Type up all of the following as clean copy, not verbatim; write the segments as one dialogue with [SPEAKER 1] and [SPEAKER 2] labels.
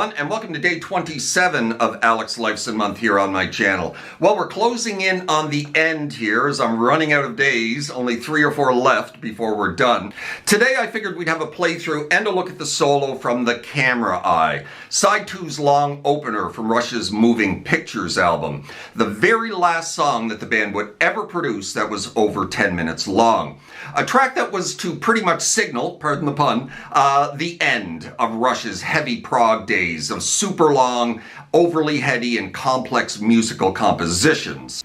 [SPEAKER 1] everyone, and welcome to day 27 of Alex Lifeson month here on my channel. Well, we're closing in on the end here as I'm running out of days, only 3 or 4 left before we're done. Today I figured we'd have a playthrough and a look at the solo from The Camera Eye, Side 2's long opener from Rush's Moving Pictures album, the very last song that the band would ever produce that was over 10 minutes long. A track that was to pretty much signal, pardon the pun, the end of Rush's heavy prog days of super long, overly heady and complex musical compositions.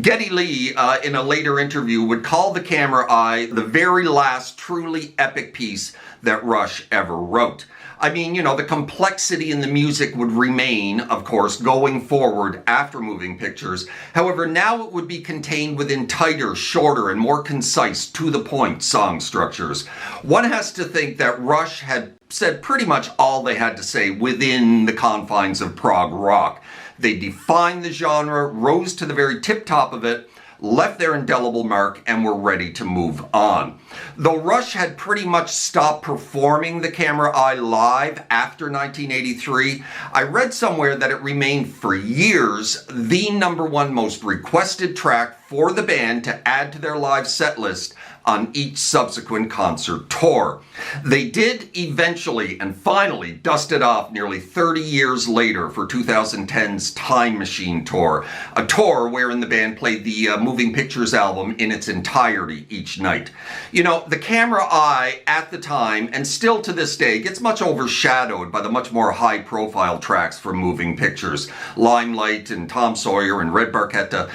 [SPEAKER 1] Geddy Lee, in a later interview, would call The Camera Eye the very last truly epic piece that Rush ever wrote. I mean, you know, the complexity in the music would remain, of course, going forward after Moving Pictures. However, now it would be contained within tighter, shorter, and more concise, to-the-point song structures. One has to think that Rush had said pretty much all they had to say within the confines of prog rock. They defined the genre, rose to the very tip-top of it, left their indelible mark, and were ready to move on. Though Rush had pretty much stopped performing The Camera Eye live after 1983, I read somewhere that it remained for years the #1 most requested track for the band to add to their live set list on each subsequent concert tour. They did eventually and finally dust it off nearly 30 years later for 2010's Time Machine tour, a tour wherein the band played the Moving Pictures album in its entirety each night. You know, The Camera Eye at the time, and still to this day, gets much overshadowed by the much more high-profile tracks from Moving Pictures, Limelight and Tom Sawyer and Red Barchetta,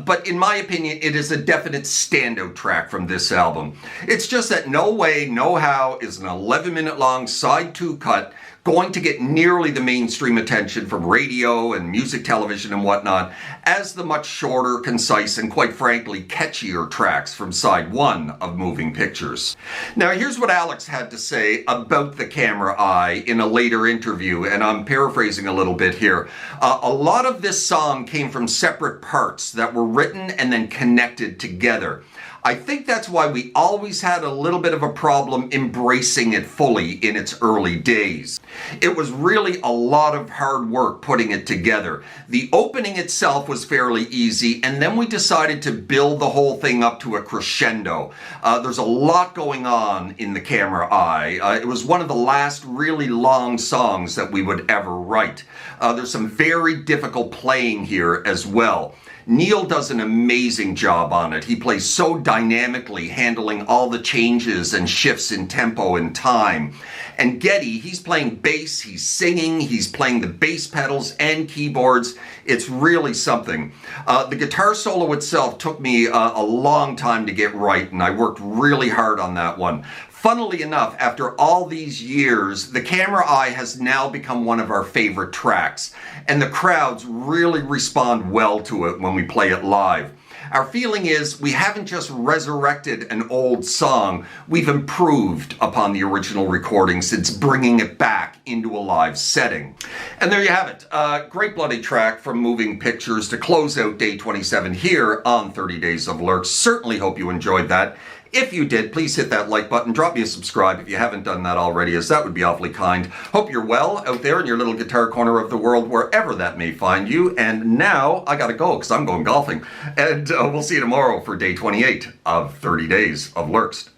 [SPEAKER 1] but in my opinion, it is a definite standout track from this album. It's just that no way, no how is an 11-minute long side 2 cut going to get nearly the mainstream attention from radio and music television and whatnot as the much shorter, concise, and quite frankly, catchier tracks from side 1 of Moving Pictures. Now, here's what Alex had to say about The Camera Eye in a later interview, and I'm paraphrasing a little bit here. A lot of this song came from separate parts that were written and then connected together. I think that's why we always had a little bit of a problem embracing it fully in its early days. It was really a lot of hard work putting it together. The opening itself was fairly easy, and then we decided to build the whole thing up to a crescendo. There's a lot going on in The Camera Eye. It was one of the last really long songs that we would ever write. There's some very difficult playing here as well. Neil does an amazing job on it. He plays so dynamically, handling all the changes and shifts in tempo and time. And Geddy, he's playing bass, he's singing, he's playing the bass pedals and keyboards. It's really something. The guitar solo itself took me a long time to get right, and I worked really hard on that one. Funnily enough, after all these years, The Camera Eye has now become one of our favorite tracks, and the crowds really respond well to it when we play it live. Our feeling is we haven't just resurrected an old song, we've improved upon the original recording since bringing it back into a live setting. And there you have it, a great bloody track from Moving Pictures to close out day 27 here on 30 Days of Lerxst. Certainly hope you enjoyed that. If you did, please hit that like button, drop me a subscribe if you haven't done that already, as that would be awfully kind. Hope you're well out there in your little guitar corner of the world, wherever that may find you. And now I gotta go because I'm going golfing. And we'll see you tomorrow for day 28 of 30 Days of Lerxst.